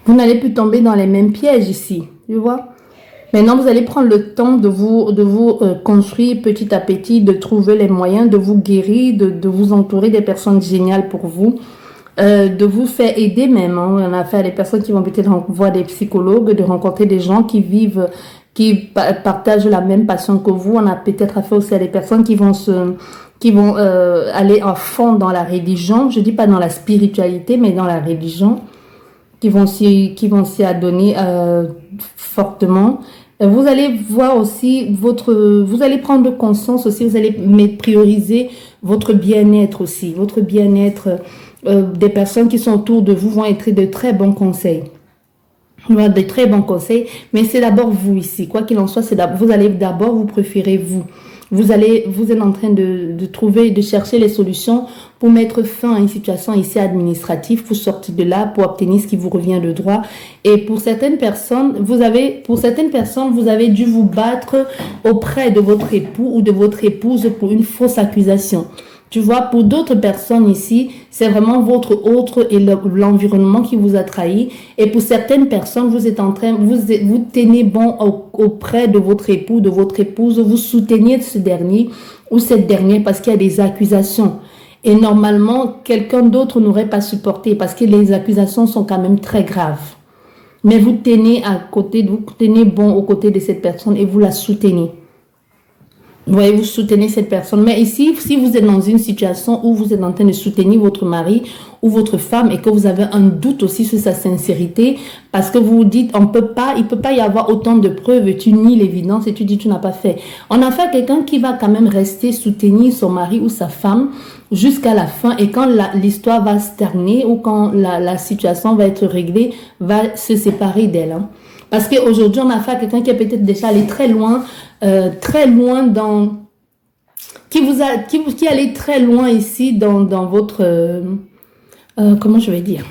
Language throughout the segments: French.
Vous n'allez plus tomber dans les mêmes pièges ici, tu vois. Maintenant, vous allez prendre le temps de vous construire petit à petit, de trouver les moyens de vous guérir, de vous entourer des personnes géniales pour vous, de vous faire aider même. Hein. On a affaire à des personnes qui vont peut-être voir des psychologues, de rencontrer des gens qui vivent, partagent la même passion que vous. On a peut-être affaire aussi à des personnes qui vont aller à fond dans la religion. Je dis pas dans la spiritualité, mais dans la religion, qui vont s'y adonner fortement. Vous allez voir aussi vous allez prendre conscience aussi, vous allez prioriser votre bien-être aussi, votre bien-être. Des personnes qui sont autour de vous vont être de très bons conseils. Voilà, de très bons conseils, mais c'est d'abord vous ici. Quoi qu'il en soit, vous allez d'abord vous préférer vous. Vous êtes en train de trouver, de chercher les solutions pour mettre fin à une situation ici administrative, pour sortir de là, pour obtenir ce qui vous revient de droit. Et pour certaines personnes, vous avez dû vous battre auprès de votre époux ou de votre épouse pour une fausse accusation. Tu vois, pour d'autres personnes ici, c'est vraiment votre autre et l'environnement qui vous a trahi. Et pour certaines personnes, vous êtes en train, vous tenez bon auprès de votre époux, de votre épouse, vous soutenez ce dernier ou cette dernière parce qu'il y a des accusations. Et normalement, quelqu'un d'autre n'aurait pas supporté parce que les accusations sont quand même très graves. Mais vous tenez bon aux côtés de cette personne et vous la soutenez. Vous voyez, vous soutenez cette personne. Mais ici, si vous êtes dans une situation où vous êtes en train de soutenir votre mari ou votre femme et que vous avez un doute aussi sur sa sincérité, parce que vous vous dites, il peut pas y avoir autant de preuves et tu nies l'évidence et tu dis, tu n'as pas fait. On a fait à quelqu'un qui va quand même rester soutenir son mari ou sa femme jusqu'à la fin et quand l'histoire va se terminer ou quand la situation va être réglée, va se séparer d'elle. Hein. Parce qu'aujourd'hui, on a affaire à quelqu'un qui est peut-être déjà allé très loin dans... qui est allé très loin ici dans votre... comment je vais dire?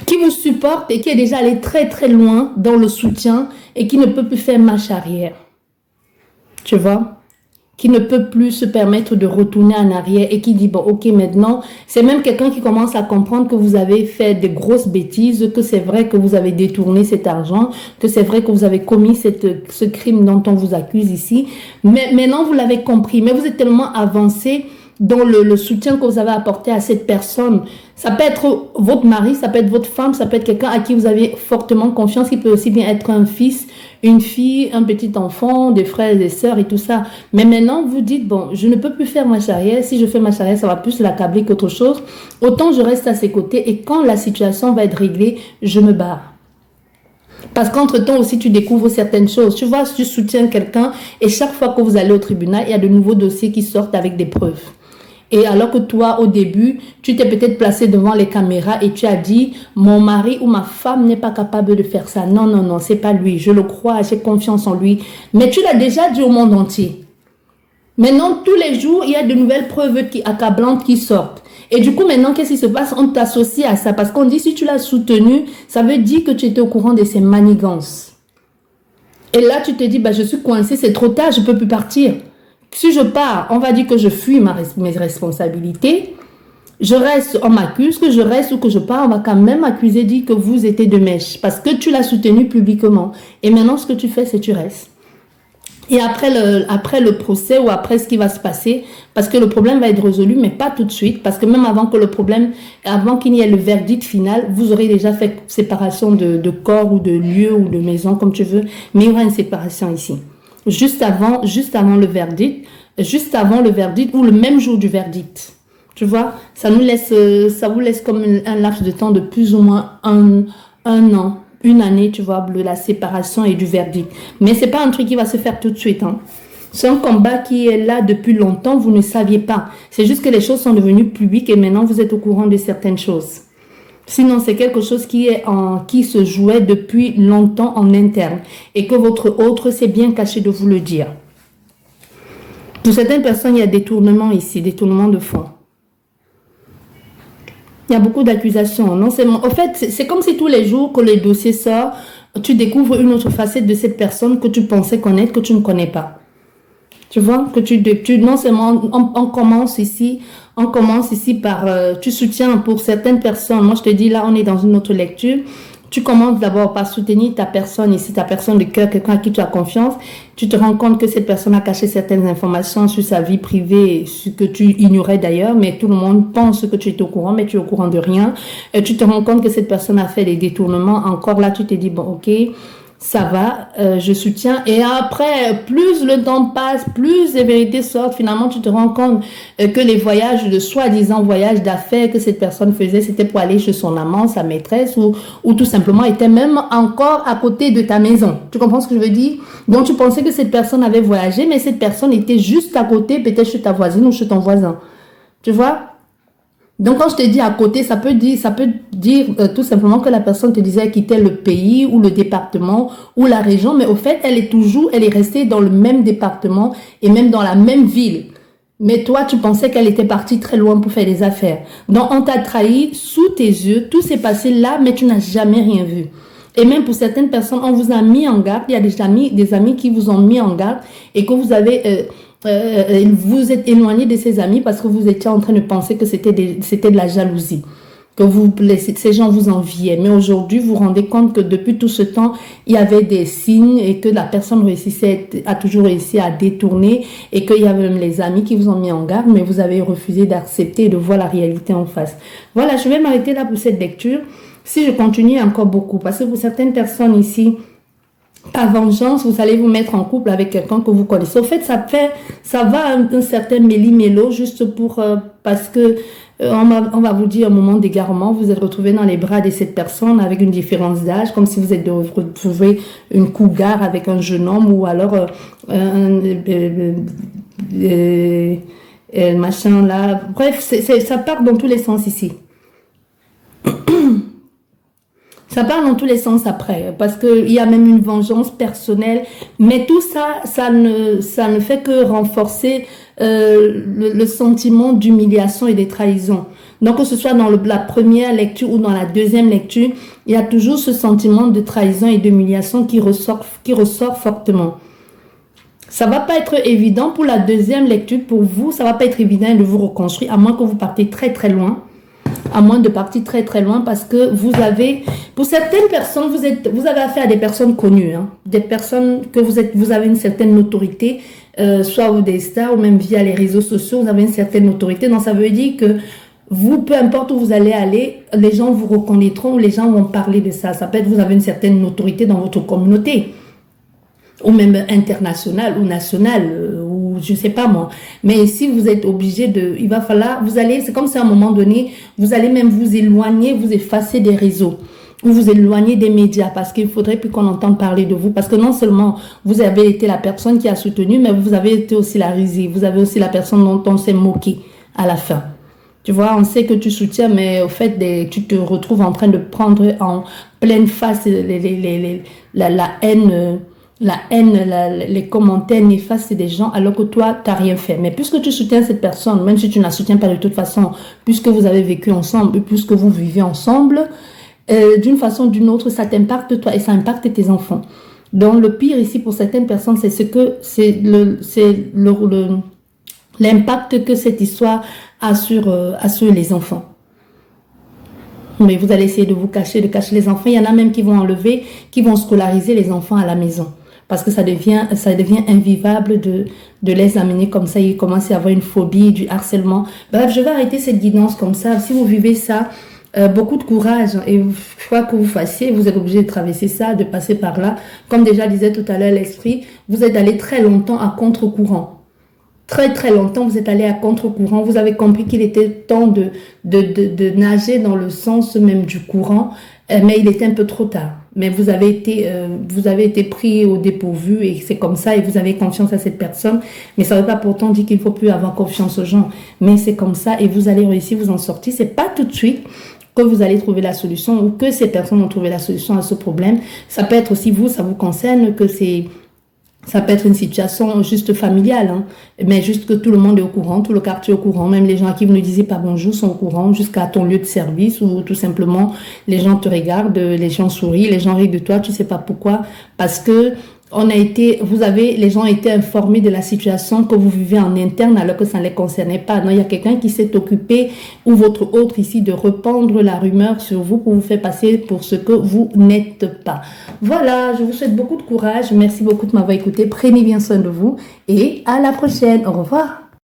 Qui vous supporte et qui est déjà allé très très loin dans le soutien et qui ne peut plus faire marche arrière. Tu vois? Qui ne peut plus se permettre de retourner en arrière et qui dit, bon, ok, maintenant, c'est même quelqu'un qui commence à comprendre que vous avez fait de grosses bêtises, que c'est vrai que vous avez détourné cet argent, que c'est vrai que vous avez commis ce crime dont on vous accuse ici. Mais maintenant, vous l'avez compris, mais vous êtes tellement avancé dans le soutien que vous avez apporté à cette personne. Ça peut être votre mari, ça peut être votre femme, ça peut être quelqu'un à qui vous avez fortement confiance, qui peut aussi bien être un fils, une fille, un petit enfant, des frères et des sœurs et tout ça. Mais maintenant, vous dites, bon, je ne peux plus faire marche arrière. Si je fais marche arrière, ça va plus l'accabler qu'autre chose. Autant je reste à ses côtés et quand la situation va être réglée, je me barre. Parce qu'entre-temps aussi, tu découvres certaines choses. Tu vois, tu soutiens quelqu'un et chaque fois que vous allez au tribunal, il y a de nouveaux dossiers qui sortent avec des preuves. Et alors que toi, au début, tu t'es peut-être placé devant les caméras et tu as dit, mon mari ou ma femme n'est pas capable de faire ça. Non, non, non, c'est pas lui. Je le crois, j'ai confiance en lui. Mais tu l'as déjà dit au monde entier. Maintenant, tous les jours, il y a de nouvelles preuves accablantes qui sortent. Et du coup, maintenant, qu'est-ce qui se passe? On t'associe à ça. Parce qu'on dit, si tu l'as soutenu, ça veut dire que tu étais au courant de ses manigances. Et là, tu te dis, bah, je suis coincé, c'est trop tard, je peux plus partir. Si je pars, on va dire que je fuis mes responsabilités. Je reste, on m'accuse, que je reste ou que je pars, on va quand même accuser, dire que vous étiez de mèche. Parce que tu l'as soutenu publiquement. Et maintenant, ce que tu fais, c'est que tu restes. Et après le procès ou après ce qui va se passer, parce que le problème va être résolu, mais pas tout de suite. Parce que même avant qu'il y ait le verdict final, vous aurez déjà fait séparation de corps ou de lieu ou de maison, comme tu veux. Mais il y aura une séparation ici. Juste avant le verdict ou le même jour du verdict. Tu vois, ça vous laisse comme un laps de temps de plus ou moins un an, une année, tu vois, de la séparation et du verdict. Mais c'est pas un truc qui va se faire tout de suite, hein. C'est un combat qui est là depuis longtemps, vous ne saviez pas. C'est juste que les choses sont devenues publiques et maintenant vous êtes au courant de certaines choses. Sinon, c'est quelque chose qui se jouait depuis longtemps en interne et que votre autre s'est bien caché de vous le dire. Pour certaines personnes, il y a détournement ici, détournement de fonds. Il y a beaucoup d'accusations. Non seulement, en fait, c'est comme si tous les jours que le dossier sort, tu découvres une autre facette de cette personne que tu pensais connaître, que tu ne connais pas. Tu vois, que non seulement, on commence ici par, tu soutiens pour certaines personnes. Moi, je te dis, là, on est dans une autre lecture. Tu commences d'abord par soutenir ta personne ici, ta personne de cœur, quelqu'un à qui tu as confiance. Tu te rends compte que cette personne a caché certaines informations sur sa vie privée, ce que tu ignorais d'ailleurs, mais tout le monde pense que tu es au courant, mais tu es au courant de rien. Tu te rends compte que cette personne a fait des détournements. Encore là, tu te dis, bon, ok, ça va, je soutiens. Et après, plus le temps passe, plus les vérités sortent. Finalement, tu te rends compte que les voyages, de soi-disant voyages d'affaires que cette personne faisait, c'était pour aller chez son amant, sa maîtresse, ou tout simplement était même encore à côté de ta maison. Tu comprends ce que je veux dire? Donc, tu pensais que cette personne avait voyagé, mais cette personne était juste à côté, peut-être chez ta voisine ou chez ton voisin. Tu vois? Donc, quand je te dis à côté, ça peut dire tout simplement que la personne te disait quitter le pays ou le département ou la région, mais au fait, elle est restée dans le même département et même dans la même ville. Mais toi, tu pensais qu'elle était partie très loin pour faire des affaires. Donc, on t'a trahi sous tes yeux, tout s'est passé là, mais tu n'as jamais rien vu. Et même pour certaines personnes, on vous a mis en garde, il y a des amis qui vous ont mis en garde et que vous avez... vous êtes éloigné de ces amis parce que vous étiez en train de penser que c'était de la jalousie, que ces gens vous enviaient. Mais aujourd'hui, vous vous rendez compte que depuis tout ce temps, il y avait des signes et que la personne a toujours réussi à détourner et qu'il y avait même les amis qui vous ont mis en garde, mais vous avez refusé d'accepter et de voir la réalité en face. Voilà, je vais m'arrêter là pour cette lecture. Si je continue, encore beaucoup, parce que pour certaines personnes ici, par vengeance, vous allez vous mettre en couple avec quelqu'un que vous connaissez. Au fait, ça va un certain méli-mélo juste pour, parce que on va vous dire un moment d'égarement, vous êtes retrouvé dans les bras de cette personne avec une différence d'âge, comme si vous êtes retrouvé une cougar avec un jeune homme ou alors machin là. Bref, ça part dans tous les sens ici. Ça part dans tous les sens après, parce qu'il y a même une vengeance personnelle, mais tout ça, ça ne fait que renforcer le sentiment d'humiliation et de trahison. Donc que ce soit dans la première lecture ou dans la deuxième lecture, il y a toujours ce sentiment de trahison et d'humiliation qui ressort fortement. Ça va pas être évident pour la deuxième lecture, pour vous, ça va pas être évident de vous reconstruire, à moins que vous partez très très loin. À moins de partir très très loin, parce que pour certaines personnes, vous avez affaire à des personnes connues, hein, des personnes que vous avez une certaine notoriété, soit ou des stars, ou même via les réseaux sociaux, vous avez une certaine notoriété. Donc ça veut dire que vous, peu importe où vous allez aller, les gens vous reconnaîtront, les gens vont parler de ça. Ça peut être vous avez une certaine notoriété dans votre communauté, ou même internationale ou nationale, ou je sais pas moi. Mais si vous êtes obligé il va falloir, c'est comme si à un moment donné, vous allez même vous éloigner, vous effacer des réseaux, ou vous éloigner des médias, parce qu'il faudrait plus qu'on entende parler de vous, parce que non seulement vous avez été la personne qui a soutenu, mais vous avez été aussi la risée, vous avez aussi la personne dont on s'est moqué à la fin. Tu vois, on sait que tu soutiens, mais au fait, tu te retrouves en train de prendre en pleine face la haine, les commentaires néfastes des gens, alors que toi, tu n'as rien fait. Mais puisque tu soutiens cette personne, même si tu ne la soutiens pas de toute façon, puisque vous avez vécu ensemble, puisque vous vivez ensemble, d'une façon ou d'une autre, ça t'impacte toi et ça impacte tes enfants. Donc, le pire ici pour certaines personnes, c'est l'impact que cette histoire a sur les enfants. Mais vous allez essayer de cacher les enfants. Il y en a même qui vont scolariser les enfants à la maison. Parce que ça devient invivable de les amener comme ça. Ils commencent à avoir une phobie, du harcèlement. Bref, je vais arrêter cette guidance comme ça. Si vous vivez ça, beaucoup de courage. Et quoi que vous fassiez, vous êtes obligé de traverser ça, de passer par là. Comme déjà disait tout à l'heure l'esprit, vous êtes allé très longtemps à contre-courant. Très très longtemps, vous êtes allé à contre-courant. Vous avez compris qu'il était temps de nager dans le sens même du courant. Mais il était un peu trop tard. Mais vous avez été pris au dépourvu et c'est comme ça et vous avez confiance à cette personne. Mais ça ne veut pas pourtant dire qu'il ne faut plus avoir confiance aux gens. Mais c'est comme ça et vous allez réussir à vous en sortir. C'est pas tout de suite que vous allez trouver la solution ou que ces personnes ont trouvé la solution à ce problème. Ça peut être aussi vous, ça vous concerne, ça peut être une situation juste familiale, hein, mais juste que tout le monde est au courant, tout le quartier est au courant, même les gens à qui vous ne disiez pas bonjour sont au courant, jusqu'à ton lieu de service ou tout simplement les gens te regardent, les gens sourient, les gens rient de toi, tu sais pas pourquoi, parce que les gens ont été informés de la situation que vous vivez en interne alors que ça ne les concernait pas. Non, il y a quelqu'un qui s'est occupé, ou votre autre ici, de répandre la rumeur sur vous pour vous faire passer pour ce que vous n'êtes pas. Voilà, je vous souhaite beaucoup de courage. Merci beaucoup de m'avoir écouté. Prenez bien soin de vous et à la prochaine. Au revoir.